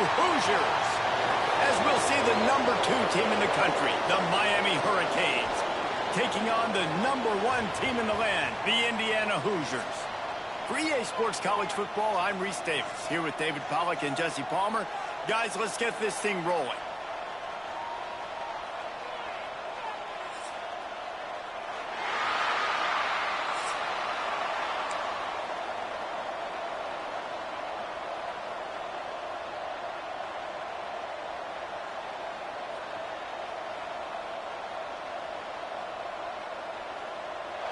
Hoosiers. As we'll see the #2 team in the country, the Miami Hurricanes, taking on the #1 team in the land, the Indiana Hoosiers. For EA Sports College Football, I'm Reese Davis, here with David Pollack and Jesse Palmer. Guys, let's get this thing rolling.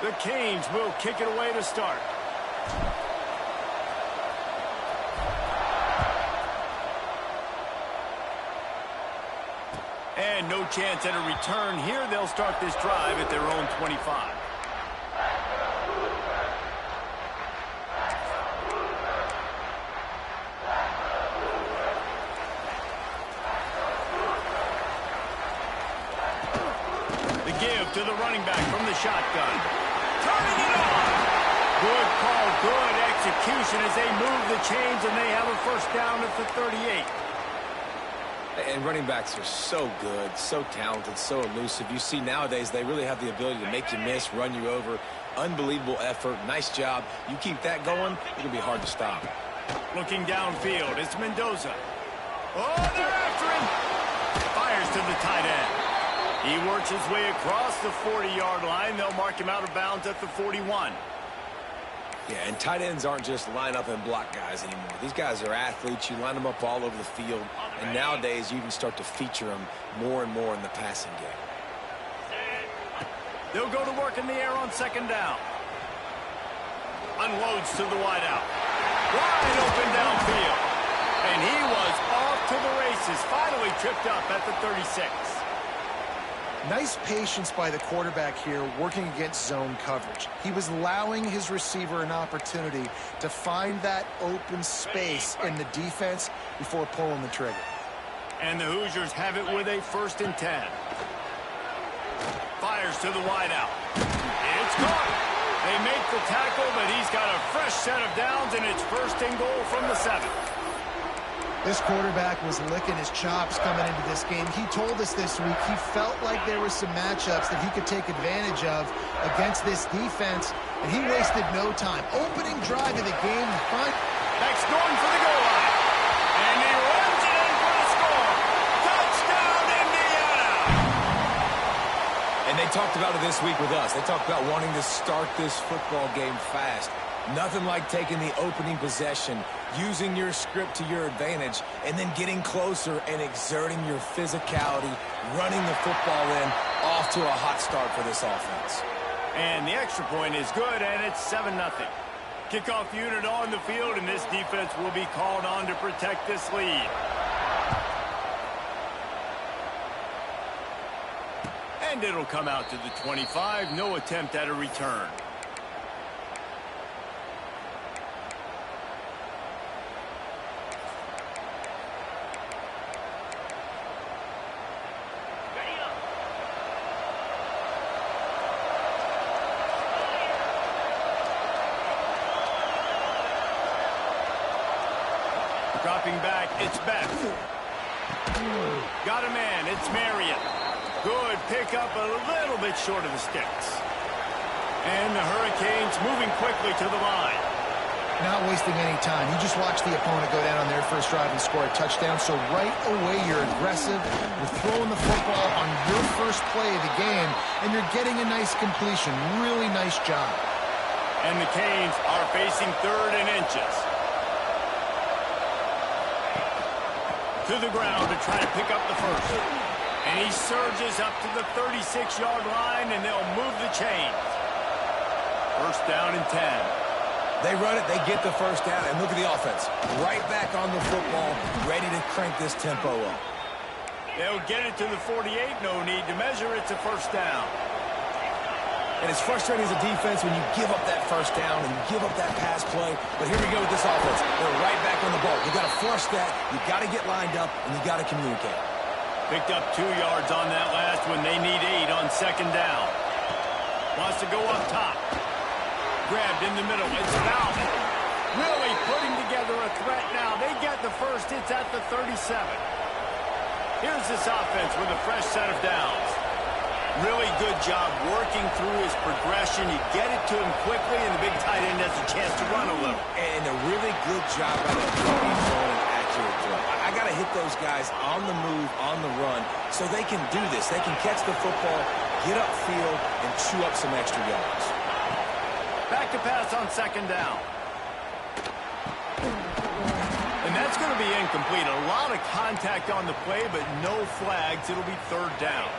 The Canes will kick it away to start. And no chance at a return here. They'll start this drive at their own 25. The give to the running back from the shotgun. Turning it on. Good call, good execution as they move the chains, and they have a first down at the 38. And running backs are so good, so talented, so elusive. You see nowadays they really have the ability to make you miss, run you over. Unbelievable effort. Nice job. You keep that going, it'll be hard to stop. Looking downfield, it's Mendoza. Oh, they're after him. Fires to the tight end. He works his way across the 40-yard line. They'll mark him out of bounds at the 41. Yeah, and tight ends aren't just line up and block guys anymore. These guys are athletes. You line them up all over the field. And nowadays, you can start to feature them more and more in the passing game. They'll go to work in the air on second down. Unloads to the wideout. Wide open downfield. And he was off to the races. Finally tripped up at the 36. Nice patience by the quarterback here, working against zone coverage. He was allowing his receiver an opportunity to find that open space in the defense before pulling the trigger. And the Hoosiers have it with a 1st and 10. Fires to the wideout. It's caught. They make the tackle, but he's got a fresh set of downs, and it's 1st and goal from the 7. This quarterback was licking his chops coming into this game. He told us this week he felt like there were some matchups that he could take advantage of against this defense, and he wasted no time. Opening drive of the game. Next going for the goal line. And he runs it in for the score. Touchdown, Indiana! And they talked about it this week with us. They talked about wanting to start this football game fast. Nothing like taking the opening possession, using your script to your advantage, and then getting closer and exerting your physicality, running the football in, off to a hot start for this offense. And the extra point is good, and it's 7-0. Kickoff unit on the field, and this defense will be called on to protect this lead. And it'll come out to the 25. No attempt at a return. Dropping back, it's Beck. Got a man, it's Marion. Good pickup, a little bit short of the sticks. And the Hurricanes moving quickly to the line. Not wasting any time. You just watch the opponent go down on their first drive and score a touchdown. So right away, you're aggressive. You're throwing the football on your first play of the game, and you're getting a nice completion. Really nice job. And the Canes are facing 3rd and inches. To the ground to try to pick up the first. And he surges up to the 36-yard line, and they'll move the chains. 1st down and 10. They run it, they get the first down, and look at the offense. Right back on the football, ready to crank this tempo up. They'll get it to the 48. No need to measure. It's a 1st down. And it's frustrating as a defense when you give up that first down and you give up that pass play. But here we go with this offense. They're right back on the ball. You got to force that. You got to get lined up, and you got to communicate. Picked up 2 yards on that last one. They need 8 on 2nd down. Wants to go up top. Grabbed in the middle. It's Bowden. Really putting together a threat now. They get the first. It's at the 37. Here's this offense with a fresh set of downs. Really good job working through his progression. You get it to him quickly, and the big tight end has a chance to run a little. And a really good job by the QB throwing an accurate throw. I got to hit those guys on the move, on the run, so they can do this. They can catch the football, get upfield, and chew up some extra yards. Back to pass on second down. And that's going to be incomplete. A lot of contact on the play, but no flags. It'll be third down.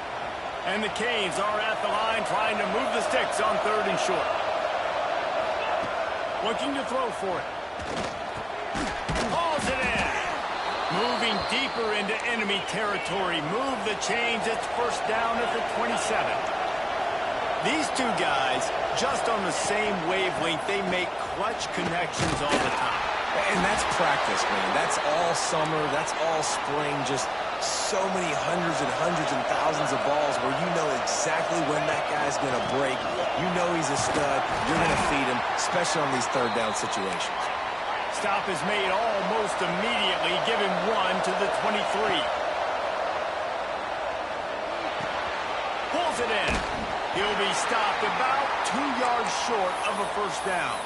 And the Canes are at the line trying to move the sticks on third and short. Looking to throw for it. Hauls it in. Moving deeper into enemy territory. Move the chains. It's first down at the 27. These two guys, just on the same wavelength, they make clutch connections all the time. And that's practice, man. That's all summer. That's all spring. Just so many hundreds and thousands of balls where you know exactly when that guy's going to break. You know he's a stud. You're going to feed him, especially on these third down situations. Stop is made almost immediately, giving one to the 23. Pulls it in. He'll be stopped about 2 yards short of a first down.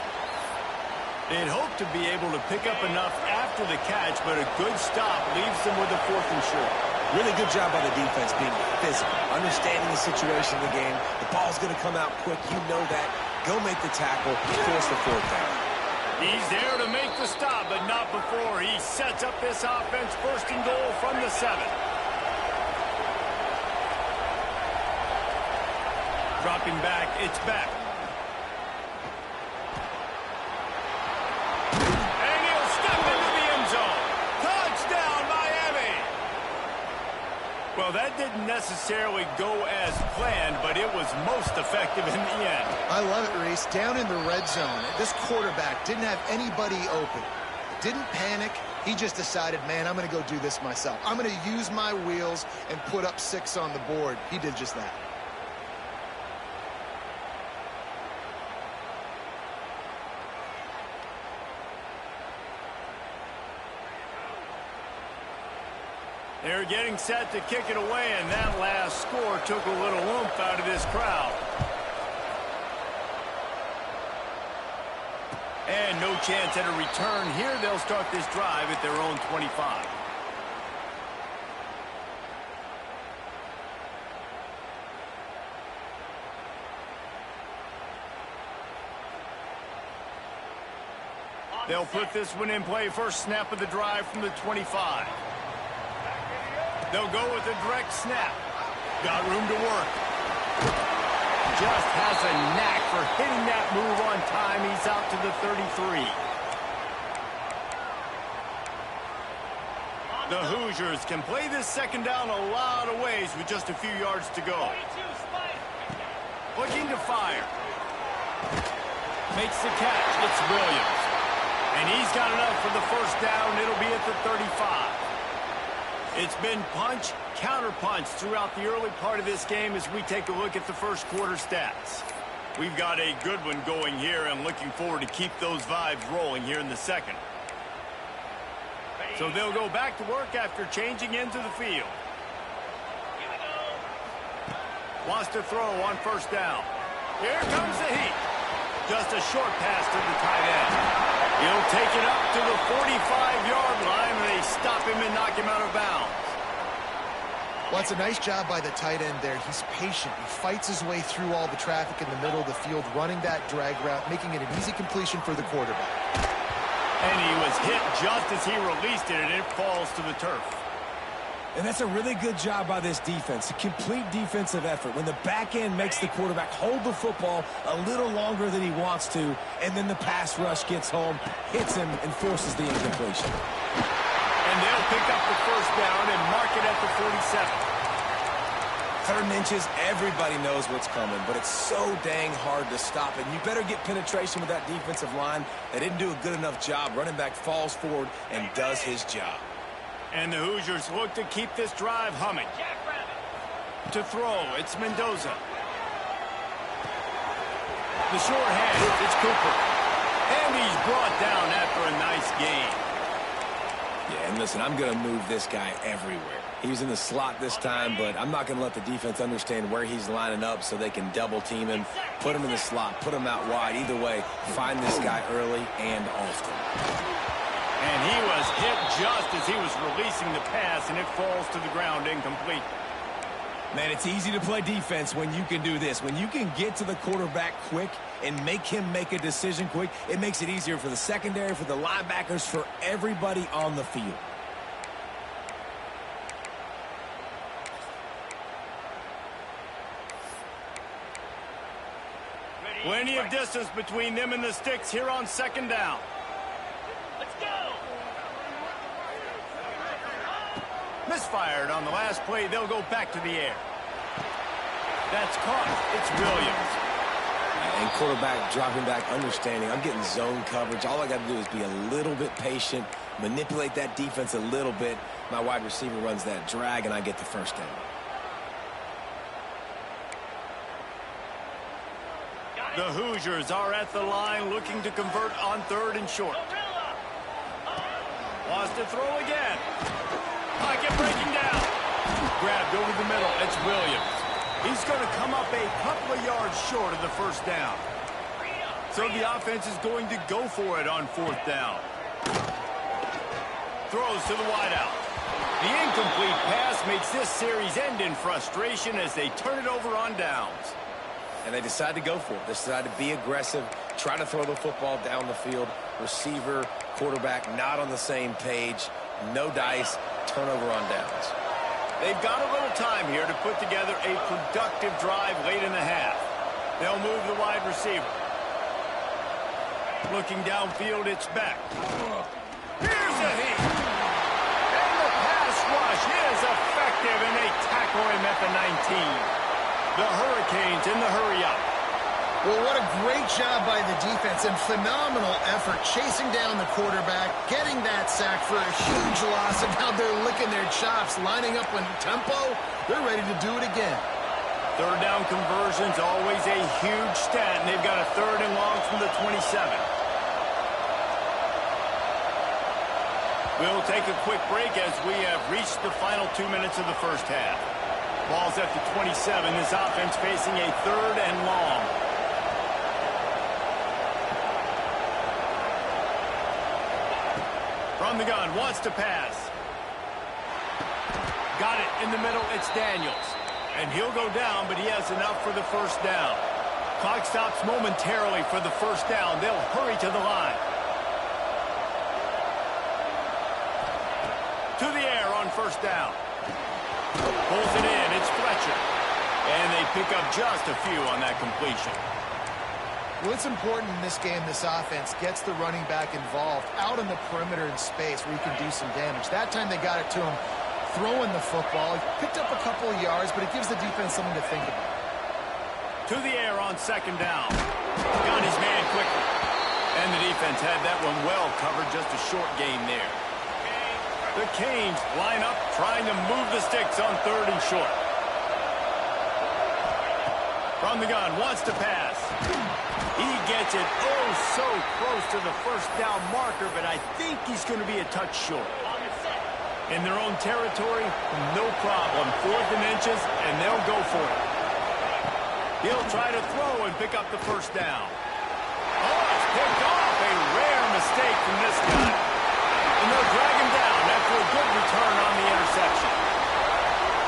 They'd hope to be able to pick up enough after the catch, but a good stop leaves them with a fourth and short. Really good job by the defense being physical, understanding the situation of the game. The ball's going to come out quick. You know that. Go make the tackle, force the fourth down. He's there to make the stop, but not before. He sets up this offense first and goal from the 7. Dropping back, it's back. And he'll step into the end zone. Touchdown, Miami! Well, that didn't necessarily go as planned, but it was most effective in the end. I love it, Reese. Down in the red zone, this quarterback didn't have anybody open. Didn't panic. He just decided, man, I'm going to go do this myself. I'm going to use my wheels and put up 6 on the board. He did just that. They're getting set to kick it away, and that last score took a little oomph out of this crowd. And no chance at a return here. They'll start this drive at their own 25. They'll put this one in play. First snap of the drive from the 25. They'll go with a direct snap. Got room to work. Just has a knack for hitting that move on time. He's out to the 33. The Hoosiers can play this second down a lot of ways with just a few yards to go. Looking to fire. Makes the catch. It's Williams. And he's got enough for the first down. It'll be at the 35. It's been punch, counter-punch throughout the early part of this game as we take a look at the first quarter stats. We've got a good one going here and looking forward to keep those vibes rolling here in the second. So they'll go back to work after changing into the field. Wants to throw on first down. Here comes the heat. Just a short pass to the tight end. He'll take it up to the 45-yard line, and they stop him and knock him out of bounds. Well, it's a nice job by the tight end there. He's patient. He fights his way through all the traffic in the middle of the field, running that drag route, making it an easy completion for the quarterback. And he was hit just as he released it, and it falls to the turf. And that's a really good job by this defense. A complete defensive effort. When the back end makes the quarterback hold the football a little longer than he wants to, and then the pass rush gets home, hits him, and forces the incompletion. And they'll pick up the first down and mark it at the 47. 3rd and inches, everybody knows what's coming, but it's so dang hard to stop it. You better get penetration with that defensive line. They didn't do a good enough job. Running back falls forward and does his job. And the Hoosiers look to keep this drive humming. To throw, it's Mendoza. The short hand, it's Cooper. And he's brought down after a nice gain. Yeah, and listen, I'm going to move this guy everywhere. He's in the slot this time, but I'm not going to let the defense understand where he's lining up so they can double team him, put him in the slot, put him out wide. Either way, find this guy early and often. And he was hit just as he was releasing the pass, and it falls to the ground incomplete. Man, it's easy to play defense when you can do this. When you can get to the quarterback quick and make him make a decision quick, it makes it easier for the secondary, for the linebackers, for everybody on the field. Plenty of distance between them and the sticks here on second down. Let's go! Misfired on the last play. They'll go back to the air. That's caught. It's Williams. And quarterback dropping back, understanding I'm getting zone coverage. All I got to do is be a little bit patient, manipulate that defense a little bit. My wide receiver runs that drag, and I get the first down. The Hoosiers are at the line looking to convert on 3rd and short. Wants to throw again. Pocket breaking down. Grabbed over the middle. It's Williams. He's going to come up a couple of yards short of the first down. So the offense is going to go for it on 4th down. Throws to the wideout. The incomplete pass makes this series end in frustration as they turn it over on downs. And they decide to go for it. They decide to be aggressive, try to throw the football down the field. Receiver, quarterback, not on the same page. No dice, turnover on downs. They've got a little time here to put together a productive drive late in the half. They'll move the wide receiver. Looking downfield, it's back. Here's a heat. And the pass rush is effective, and they tackle him at the 19. The Hurricanes in the hurry-up. Well, what a great job by the defense and phenomenal effort chasing down the quarterback, getting that sack for a huge loss, and now they're licking their chops, lining up on tempo. They're ready to do it again. 3rd down conversion's always a huge stat, and they've got a 3rd and long from the 27. We'll take a quick break as we have reached the final 2 minutes of the first half. Ball's at the 27. This offense facing a 3rd and long. From the gun, wants to pass. Got it in the middle, it's Daniels. And he'll go down, but he has enough for the first down. Clock stops momentarily for the first down. They'll hurry to the line. To the air on first down. Pulls it in, it's Fletcher. And they pick up just a few on that completion. Well, it's important in this game this offense gets the running back involved out on the perimeter in space where he can do some damage. That time they got it to him throwing the football. He picked up a couple of yards, but it gives the defense something to think about. To the air on second down. Got his man quickly. And the defense had that one well covered, just a short gain there. The Canes line up, trying to move the sticks on 3rd and short. From the gun, wants to pass. He gets it so close to the first down marker, but I think he's going to be a touch short. In their own territory, no problem. 4th and inches, and they'll go for it. He'll try to throw and pick up the first down. Oh, it's picked off. A rare mistake from this guy. And they'll drag him down after a good return on the interception.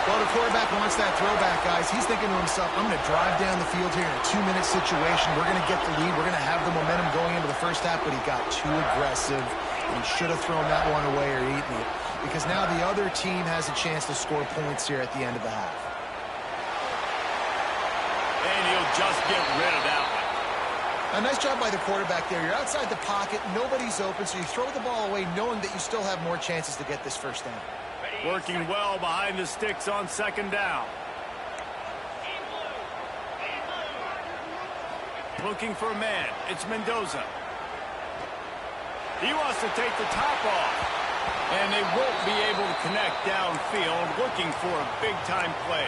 Well, the quarterback wants that throwback, guys. He's thinking to himself, I'm going to drive down the field here in a 2-minute situation. We're going to get the lead. We're going to have the momentum going into the first half, but he got too aggressive and should have thrown that one away or eaten it, because now the other team has a chance to score points here at the end of the half. And he'll just get rid of that one. A nice job by the quarterback there. You're outside the pocket. Nobody's open, so you throw the ball away knowing that you still have more chances to get this first down. Working well behind the sticks on second down. Looking for a man. It's Mendoza. He wants to take the top off. And they won't be able to connect downfield, looking for a big-time play.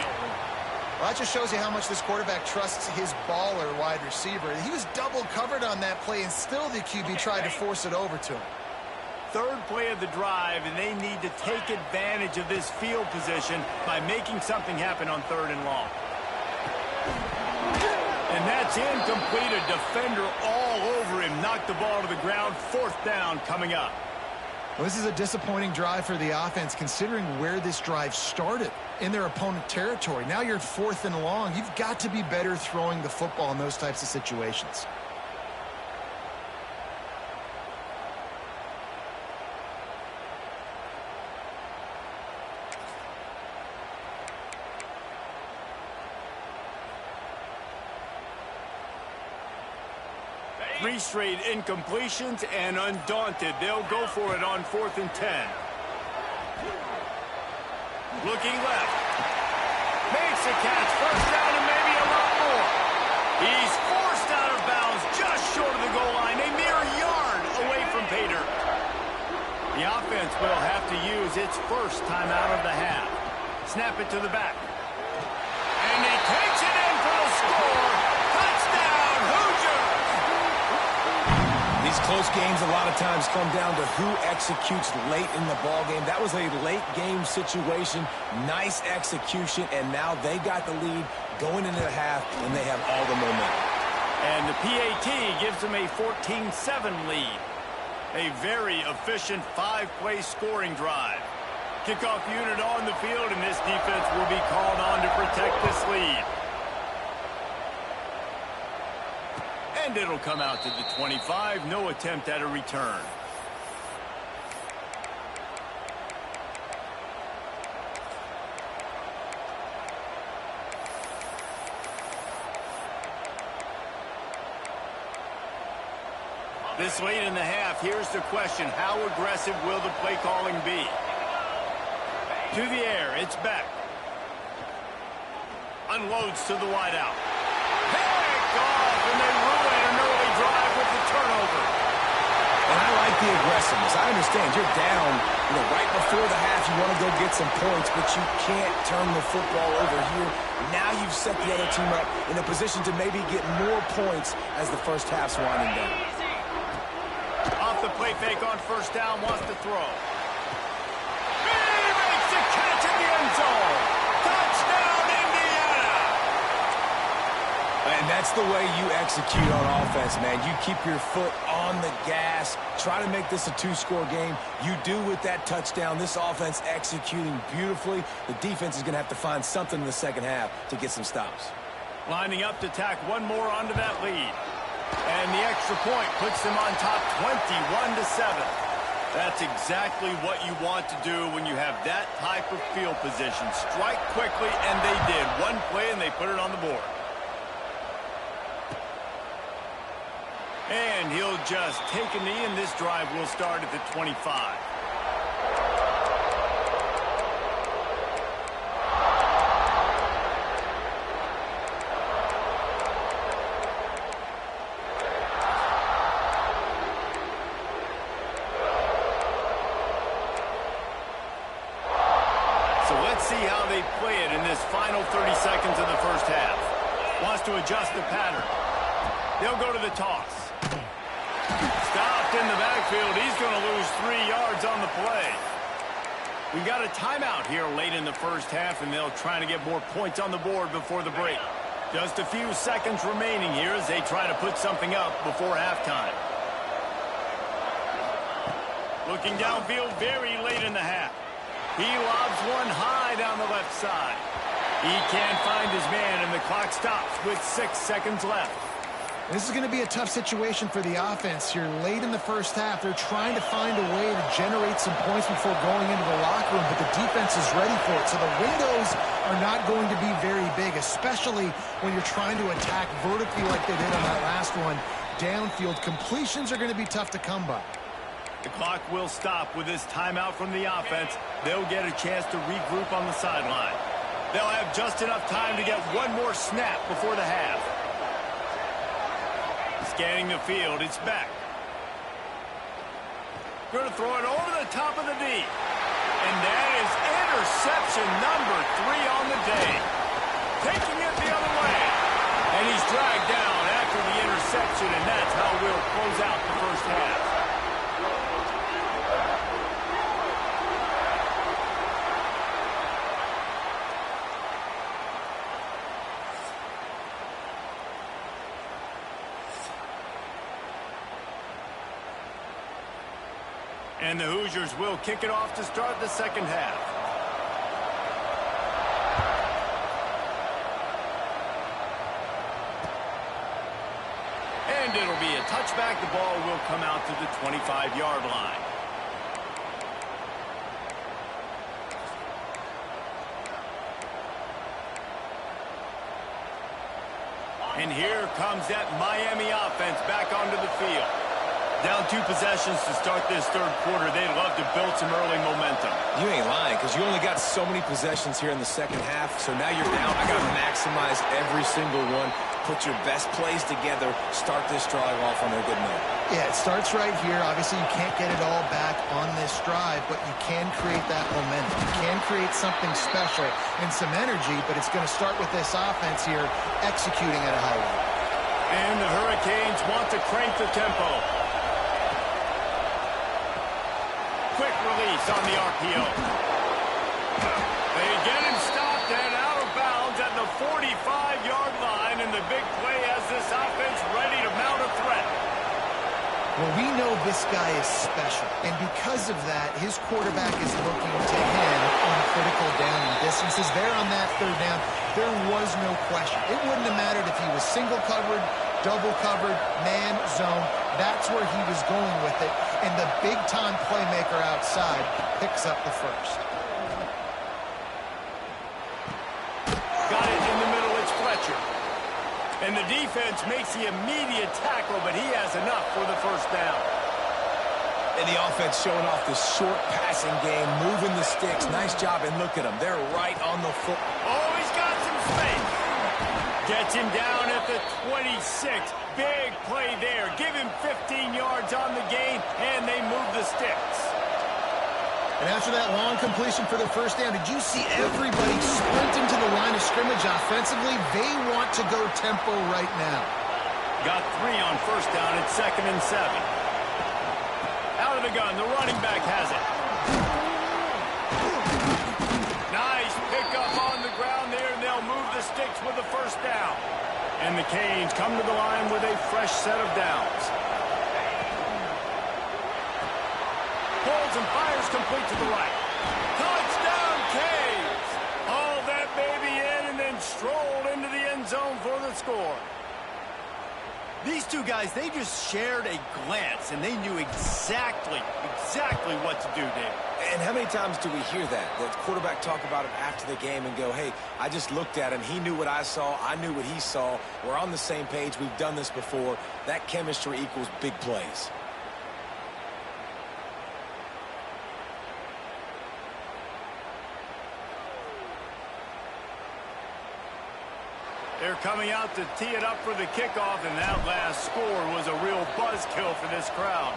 Well, that just shows you how much this quarterback trusts his baller wide receiver. He was double covered on that play, and still the QB tried to force it over to him. Third play of the drive, and they need to take advantage of this field position by making something happen on 3rd and long. And that's incomplete. A defender all over him. Knocked the ball to the ground. 4th down coming up. Well, this is a disappointing drive for the offense, considering where this drive started, in their opponent territory. Now you're at 4th and long. You've got to be better throwing the football in those types of situations. Three straight incompletions, and undaunted, they'll go for it on 4th and 10. Looking left. Makes a catch. 1st down and maybe a lot more. He's forced out of bounds just short of the goal line, a mere yard away from Pater. The offense will have to use its first timeout of the half. Snap it to the back. And he takes it in for the score. Touchdown, Hoosiers! These close games a lot of times come down to who executes late in the ball game. That was a late game situation. Nice execution, and now they got the lead going into the half, and they have all the momentum. And the PAT gives them a 14-7 lead. A very efficient 5-play scoring drive. Kickoff unit on the field, and this defense will be called on to protect this lead. And it'll come out to the 25. No attempt at a return. This late in the half, here's the question. How aggressive will the play calling be? To the air, it's Beck. Unloads to the wideout. Picked off, and they ruin an early drive with the turnover. And I like the aggressiveness. I understand you're down, right before the half. You want to go get some points, but you can't turn the football over here. Now you've set the other team up in a position to maybe get more points as the first half's winding down. Off the play fake on 1st down, wants to throw. He makes the catch in the end zone. Touchdown, Indiana! And that's the way you execute on offense, man. You keep your foot on the gas. Try to make this a 2-score game. You do with that touchdown. This offense executing beautifully. The defense is going to have to find something in the second half to get some stops. Lining up to tack one more onto that lead. And the extra point puts them on top 21-7. That's exactly what you want to do when you have that type of field position. Strike quickly, and they did. One play, and they put it on the board. And he'll just take a knee, and this drive will start at the 25. So let's see how they play it in this final 30 seconds of the first half. Wants to adjust the pattern. They'll go to the toss. Stopped in the backfield. He's going to lose 3 yards on the play. We've got a timeout here late in the first half, and they'll try to get more points on the board before the break. Just a few seconds remaining here as they try to put something up before halftime. Looking downfield very late in the half. He lobs one high down the left side. He can't find his man, and the clock stops with 6 seconds left. This is going to be a tough situation for the offense here late in the first half. They're trying to find a way to generate some points before going into the locker room, but the defense is ready for it. So the windows are not going to be very big, especially when you're trying to attack vertically like they did on that last one. Downfield completions are going to be tough to come by. The clock will stop with this timeout from the offense. They'll get a chance to regroup on the sideline. They'll have just enough time to get one more snap before the half. Scanning the field, it's back. Going to throw it over the top of the D. And that is interception number 3 on the day. taking it the other way. And he's dragged down after the interception, and that's how we'll close out the first half. And the Hoosiers will kick it off to start the second half. And it'll be a touchback. The ball will come out to the 25-yard line. And here comes that Miami offense back onto the field. Down 2 possessions to start this third quarter. They'd love to build some early momentum. You ain't lying, because you only got so many possessions here in the second half, so now you're down. I got to maximize every single one. Put your best plays together. Start this drive off on a good note. Yeah, it starts right here. Obviously, you can't get it all back on this drive, but you can create that momentum. You can create something special and some energy, but it's going to start with this offense here executing at a high level. And the Hurricanes want to crank the tempo. Quick release on the RPO. They get him stopped and out of bounds at the 45-yard line, and the big play has this offense ready to mount a threat. Well, we know this guy is special, and because of that, his quarterback is looking to him on critical down and distances. There on that third down, there was no question. It wouldn't have mattered if he was single covered, double covered, man, zone. That's where he was going with it, and the big-time playmaker outside picks up the first. Got it in the middle, it's Fletcher. And the defense makes the immediate tackle, but he has enough for the first down. And the offense showing off this short passing game, moving the sticks. Nice job, and look at them. They're right on the foot. Oh, he's got some space. Gets him down at the 26. Big play there. Give him 15 yards on the gain, and they move the sticks. And after that long completion for the first down, did you see everybody sprinting to the line of scrimmage offensively? They want to go tempo right now. Got 3 on first down. It's 2nd and 7. Out of the gun. The running back has it. Nice pickup on the ground there, and they'll move the sticks with the first down. And the Canes come to the line with a fresh set of downs. Holds and fires complete to the right. Touchdown, Canes! Hauled that baby in and then strolled into the end zone for the score. These two guys, they just shared a glance, and they knew exactly what to do, Dave. And how many times do we hear that? The quarterback talk about it after the game and go, hey, I just looked at him. He knew what I saw. I knew what he saw. We're on the same page. We've done this before. That chemistry equals big plays. They're coming out to tee it up for the kickoff, and that last score was a real buzzkill for this crowd.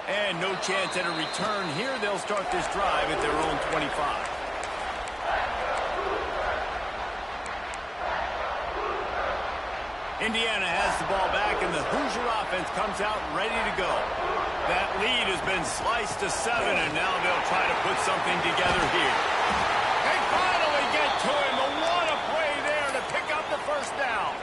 And no chance at a return here. They'll start this drive at their own 25. Indiana has the ball back, and the Hoosier offense comes out ready to go. That lead has been sliced to 7, and now they'll try to put something together here. They finally get to him. What a play there to pick up the first down.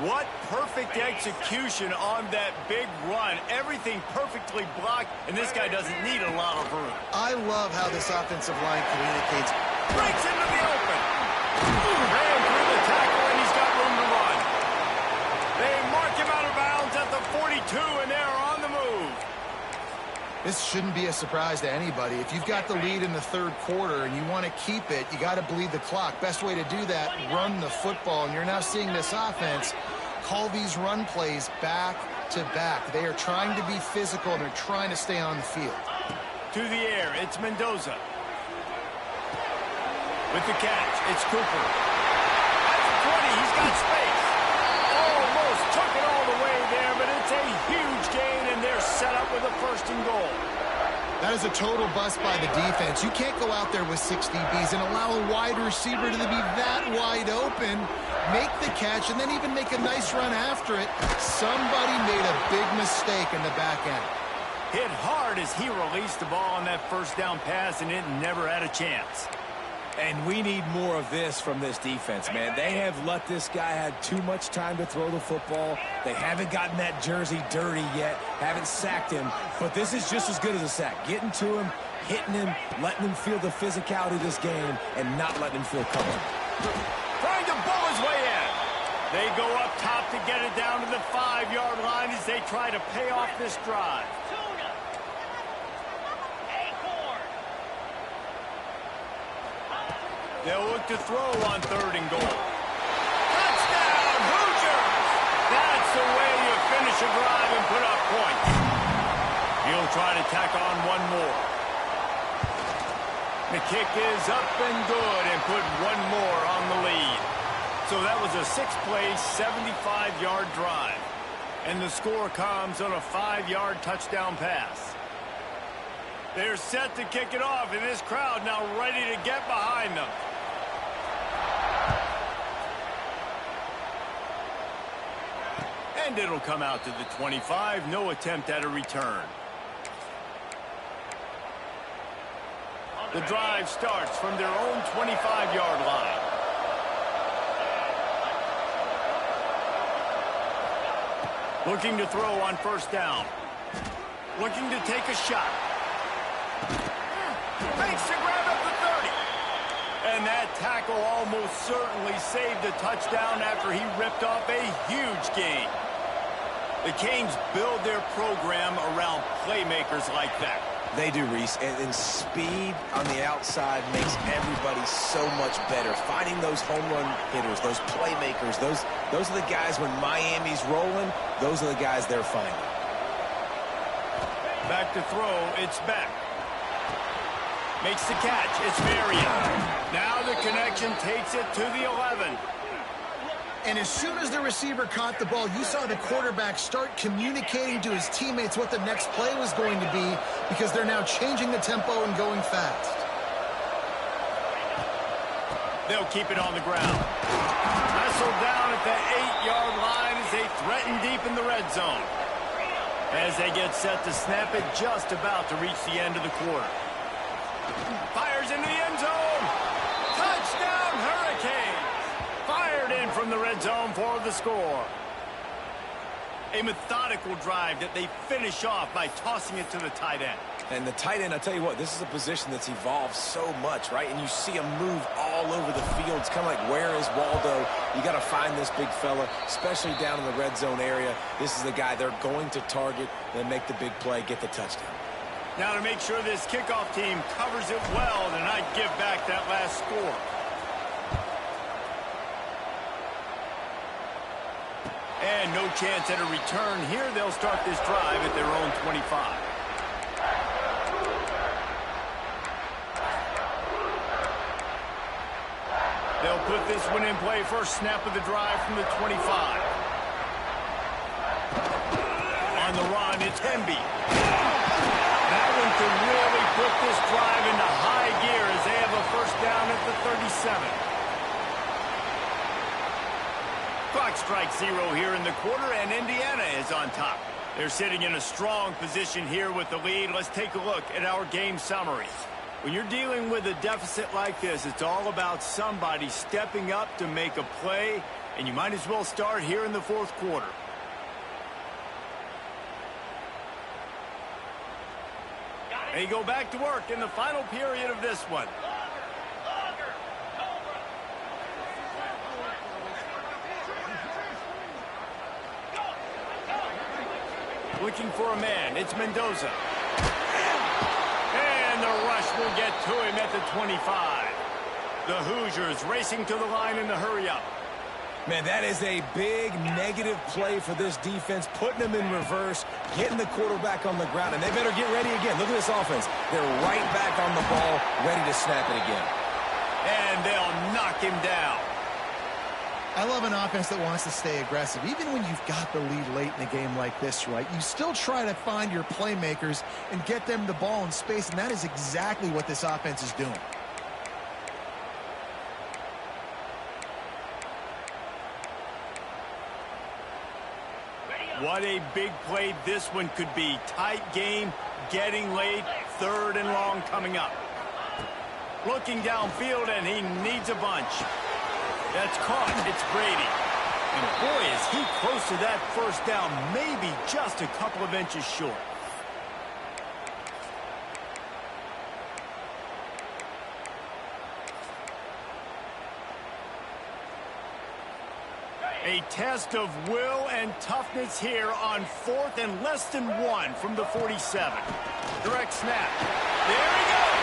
What perfect execution on that big run. Everything perfectly blocked, and this guy doesn't need a lot of room. I love how this offensive line communicates. Breaks into the open. Ran through the tackle, and he's got room to run. They mark him out of bounds at the 42, and they're on the move. This shouldn't be a surprise to anybody. If you've got the lead in the third quarter and you want to keep it, you got to bleed the clock. Best way to do that, run the football. And you're now seeing this offense call these run plays back to back. They are trying to be physical, and they're trying to stay on the field. To the air, it's Mendoza. With the catch, it's Cooper. At the 20, he's got space. Almost took it all the way there, but it's a huge gain, and they're set up with a 1st and goal. That is a total bust by the defense. You can't go out there with 6 DBs and allow a wide receiver to be that wide open, make the catch, and then even make a nice run after it. Somebody made a big mistake in the back end. Hit hard as he released the ball on that first down pass, and it never had a chance. And we need more of this from this defense, man. They have let this guy have too much time to throw the football. They haven't gotten that jersey dirty yet, haven't sacked him. But this is just as good as a sack. Getting to him, hitting him, letting him feel the physicality of this game, and not letting him feel comfortable. Trying to bull his way in. They go up top to get it down to the 5-yard line as they try to pay off this drive. They'll look to throw on 3rd and goal. Touchdown, Hoosiers! That's the way you finish a drive and put up points. He'll try to tack on one more. The kick is up and good and put one more on the lead. So that was a 6-play, 75-yard drive. And the score comes on a 5-yard touchdown pass. They're set to kick it off, and this crowd now ready to get behind them. And it'll come out to the 25. No attempt at a return. The drive starts from their own 25-yard line. Looking to throw on 1st down. Looking to take a shot. Makes the grab at the 30. And that tackle almost certainly saved a touchdown after he ripped off a huge gain. The Canes build their program around playmakers like that. They do, Reese, and speed on the outside makes everybody so much better. Finding those home run hitters, those playmakers, those are the guys when Miami's rolling, those are the guys they're finding. Back to throw, it's Beck. Makes the catch, it's Marion. Now the connection takes it to the 11. And as soon as the receiver caught the ball, you saw the quarterback start communicating to his teammates what the next play was going to be because they're now changing the tempo and going fast. They'll keep it on the ground. Wrestled down at the 8-yard line as they threaten deep in the red zone. As they get set to snap it, just about to reach the end of the quarter. Fires into the end zone. Touchdown, Hurricanes. Fired in from the red zone for the score. A methodical drive that they finish off by tossing it to the tight end. And the tight end, I tell you what, this is a position that's evolved so much, right? And you see him move all over the field. It's kind of like, where is Waldo? You got to find this big fella, especially down in the red zone area. This is the guy they're going to target, then make the big play, get the touchdown. Now to make sure this kickoff team covers it well to not give back that last score. And no chance at a return here. They'll start this drive at their own 25. They'll put this one in play. First snap of the drive from the 25. On the run, it's Hemby. That one can really put this drive into high gear as they have a first down at the 37. Clock strikes 0 here in the quarter, and Indiana is on top. They're sitting in a strong position here with the lead. Let's take a look at our game summary. When you're dealing with a deficit like this, it's all about somebody stepping up to make a play, and you might as well start here in the 4th quarter. They go back to work in the final period of this one. Looking for a man. It's Mendoza. And the rush will get to him at the 25. The Hoosiers racing to the line in the hurry-up. Man, that is a big negative play for this defense, putting them in reverse, getting the quarterback on the ground, and they better get ready again. Look at this offense. They're right back on the ball, ready to snap it again. And they'll knock him down. I love an offense that wants to stay aggressive. Even when you've got the lead late in a game like this, right, you still try to find your playmakers and get them the ball in space, and that is exactly what this offense is doing. What a big play this one could be. Tight game, getting late, 3rd and long coming up. Looking downfield, and he needs a bunch. That's caught. It's Brady. And boy, is he close to that first down, maybe just a couple of inches short. A test of will and toughness here on 4th and less than 1 from the 47. Direct snap. There he goes.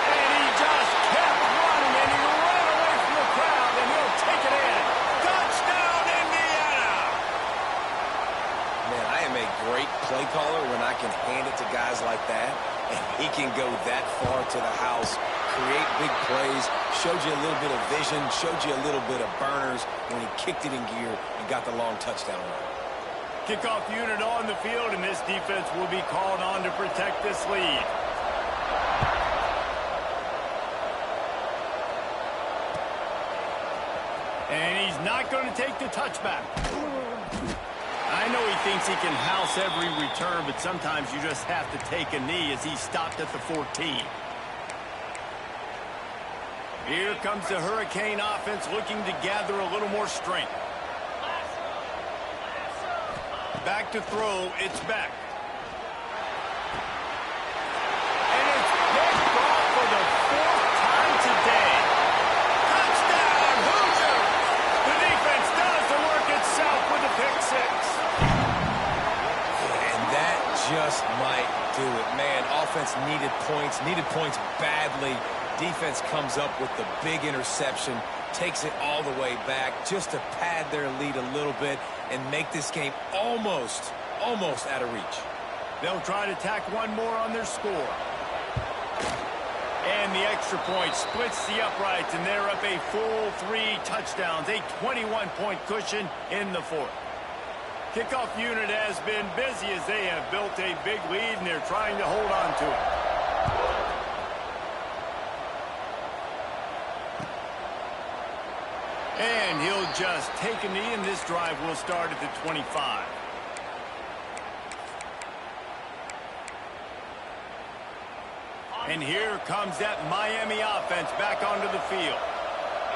And he just kept running, and he ran away from the crowd, and he'll take it in. Touchdown, Indiana! Man, I am a great play caller when I can hand it to guys like that, and he can go that far to the house, create big plays, showed you a little bit of vision, showed you a little bit of burners when he kicked it in gear and got the long touchdown run. Kickoff unit on the field, and this defense will be called on to protect this lead. And he's not going to take the touchback. I know he thinks he can house every return, but sometimes you just have to take a knee as he stopped at the 14. Here comes the Hurricane offense looking to gather a little more strength. Back to throw, it's Beck. And it's picked off for the 4th time today. Touchdown, Hoosier! The defense does the work itself with the pick 6. And that just might do it. Man, offense needed points badly. Defense comes up with the big interception, takes it all the way back just to pad their lead a little bit and make this game almost out of reach. They'll try to tack one more on their score. And the extra point splits the uprights, and they're up a full 3 touchdowns, a 21-point cushion in the 4th. Kickoff unit has been busy as they have built a big lead, and they're trying to hold on to it. And he'll just take a knee, and this drive will start at the 25. And here comes that Miami offense back onto the field.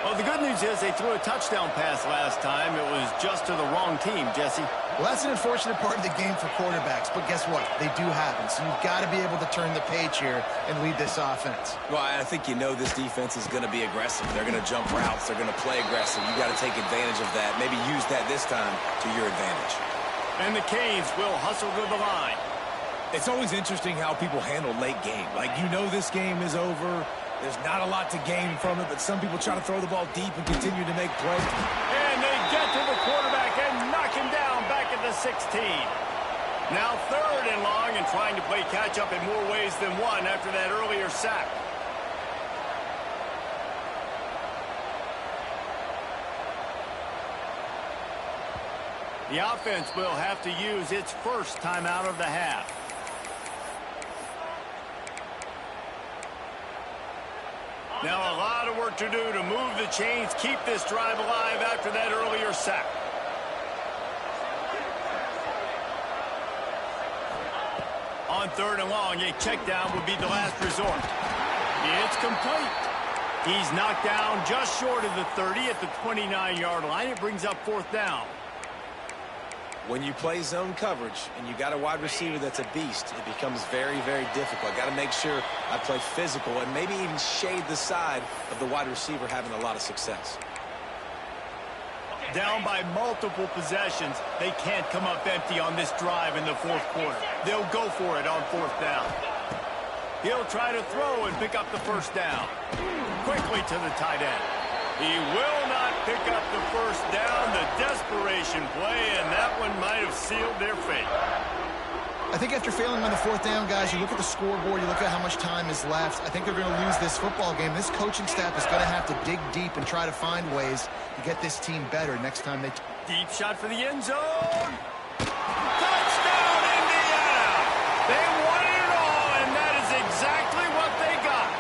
Well, the good news is they threw a touchdown pass last time. It was just to the wrong team, Jesse. Well, that's an unfortunate part of the game for quarterbacks, but guess what? They do happen, so you've got to be able to turn the page here and lead this offense. Well, I think you know this defense is going to be aggressive. They're going to jump routes. They're going to play aggressive. You got to take advantage of that. Maybe use that this time to your advantage. And the Canes will hustle to the line. It's always interesting how people handle late game. Like, you know this game is over. There's not a lot to gain from it, but some people try to throw the ball deep and continue to make plays. And they get to the quarterback and knock him down back at the 16. Now 3rd and long, and trying to play catch-up in more ways than one after that earlier sack. The offense will have to use its first timeout of the half. Now a lot of work to do to move the chains, keep this drive alive after that earlier sack. On 3rd and long, a check down would be the last resort. It's complete. He's knocked down just short of the 30 at the 29-yard line. It brings up 4th down. When you play zone coverage and you got a wide receiver that's a beast, it becomes very, very difficult. I got to make sure I play physical and maybe even shade the side of the wide receiver having a lot of success. Down by multiple possessions, they can't come up empty on this drive in the 4th quarter. They'll go for it on 4th down. He'll try to throw and pick up the 1st down. Quickly to the tight end. He will not pick up the 1st down. The desperation play, and that one might have sealed their fate. I think after failing on the fourth down, guys, you look at the scoreboard, you look at how much time is left. I think they're going to lose this football game. This coaching staff is going to have to dig deep and try to find ways to get this team better next time they... Deep shot for the end zone. Touchdown, Indiana! They won it all, and that is exactly what they got.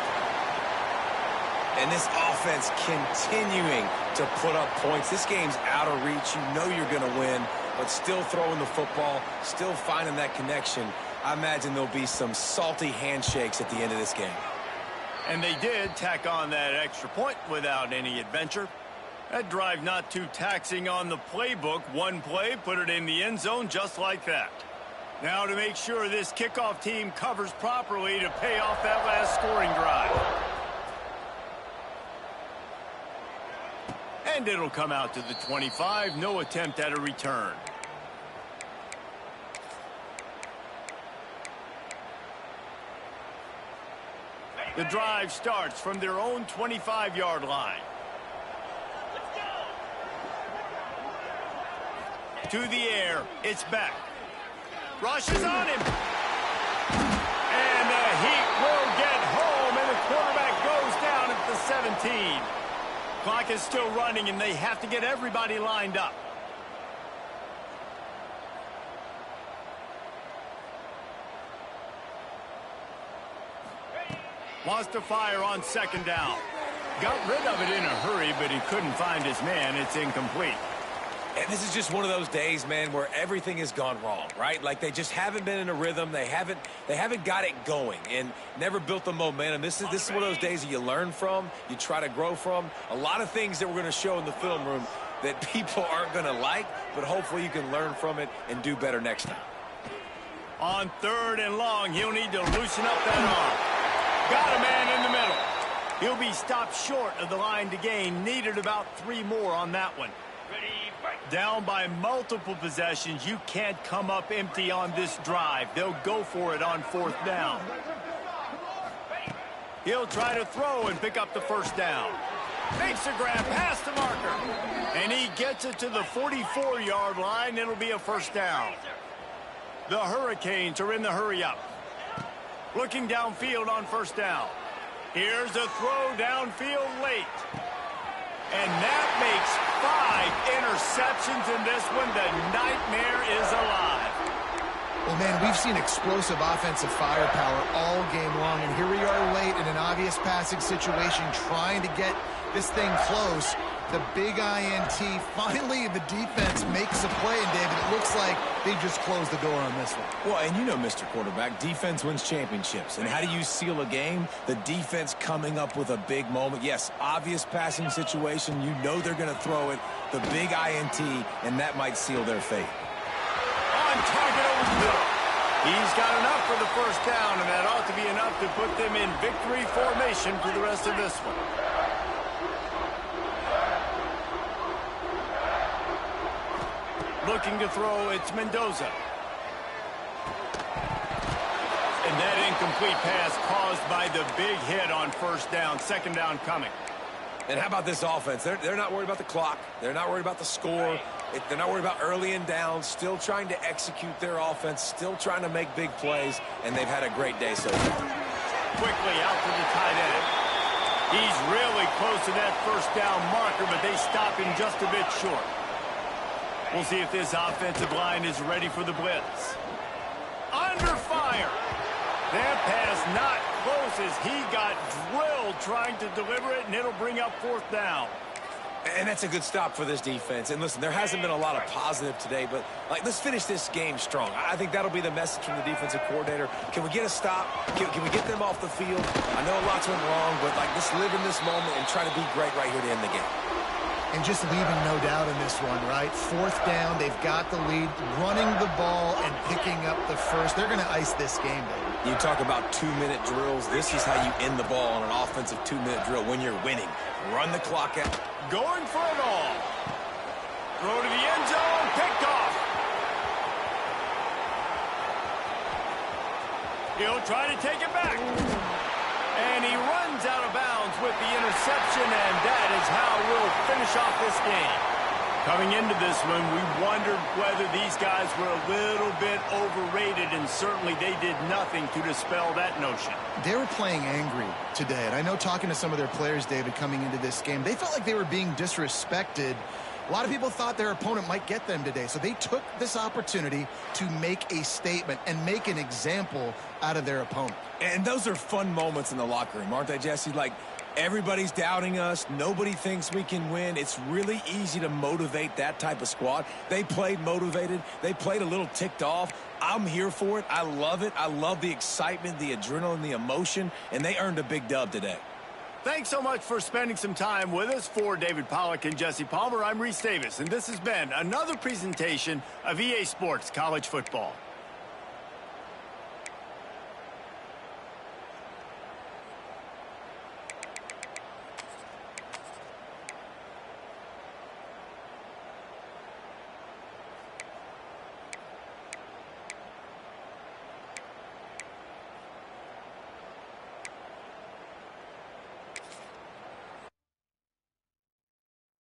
And this offense continuing to put up points. This game's out of reach. You know you're going to win, but still throwing the football, still finding that connection. I imagine there'll be some salty handshakes at the end of this game. And they did tack on that extra point without any adventure. That drive not too taxing on the playbook. One play, put it in the end zone just like that. Now to make sure this kickoff team covers properly to pay off that last scoring drive. And it'll come out to the 25. No attempt at a return. The drive starts from their own 25-yard line. To the air. It's back. Rushes on him. And the Heat will get home, and the quarterback goes down at the 17. Clock is still running, and they have to get everybody lined up. Wants to fire on second down. Got rid of it in a hurry, but he couldn't find his man. It's incomplete. And this is just one of those days, man, where everything has gone wrong, right? Like they just haven't been in a rhythm. They haven't got it going and never built the momentum. This is one of those days that you learn from, you try to grow from. A lot of things that we're going to show in the film room that people aren't going to like, but hopefully you can learn from it and do better next time. On third and long, he'll need to loosen up that arm. Got a man in the middle. He'll be stopped short of the line to gain. Needed about 3 more on that one. Down by multiple possessions. You can't come up empty on this drive. They'll go for it on fourth down. He'll try to throw and pick up the first down. Makes a grab past the marker. And he gets it to the 44-yard line. It'll be a first down. The Hurricanes are in the hurry-up. Looking downfield on first down. Here's a throw downfield late. And that makes 5 interceptions in this one. The nightmare is alive. Well, man, we've seen explosive offensive firepower all game long, and here we are late in an obvious passing situation trying to get this thing close. The big INT. Finally, the defense makes a play, and David, it looks like they just closed the door on this one. Well, and you know, Mr. Quarterback, defense wins championships. And how do you seal a game? The defense coming up with a big moment. Yes, obvious passing situation. You know they're going to throw it. The big INT, and that might seal their fate. On target over the middle. He's got enough for the first down, and that ought to be enough to put them in victory formation for the rest of this one. Looking to throw, it's Mendoza. And that incomplete pass caused by the big hit on first down. Second down coming. And how about this offense? They're not worried about the clock. They're not worried about the score. They're not worried about early and down. Still trying to execute their offense. Still trying to make big plays. And they've had a great day so far. Quickly out to the tight end. He's really close to that first down marker, but they stop him just a bit short. We'll see if this offensive line is ready for the blitz. Under fire. That pass not close as he got drilled trying to deliver it, and it'll bring up fourth down. And that's a good stop for this defense. And listen, there hasn't been a lot of positive today, but let's finish this game strong. I think that'll be the message from the defensive coordinator. Can we get a stop? Can we get them off the field? I know lots went wrong, but let's live in this moment and try to be great right here to end the game. And just leaving no doubt in this one, right? Fourth down, they've got the lead, running the ball and picking up the first. They're going to ice this game, baby. You talk about 2-minute drills. This is how you end the ball on an offensive 2-minute drill when you're winning. Run the clock out. Going for it all. Throw to the end zone, picked off. He'll try to take it back. And he runs out of bounds with the interception, and that is how we'll finish off this game. Coming into this one, we wondered whether these guys were a little bit overrated, and certainly they did nothing to dispel that notion. They were playing angry today, and I know talking to some of their players, David, coming into this game, they felt like they were being disrespected. A lot of people thought their opponent might get them today, so they took this opportunity to make a statement and make an example out of their opponent. And those are fun moments in the locker room, aren't they, Jesse? Like, everybody's doubting us. Nobody thinks we can win. It's really easy to motivate that type of squad. They played motivated. They played a little ticked off. I'm here for it. I love it. I love the excitement, the adrenaline, the emotion, and they earned a big dub today. Thanks so much for spending some time with us. For David Pollack and Jesse Palmer, I'm Reese Davis, and this has been another presentation of EA Sports College Football.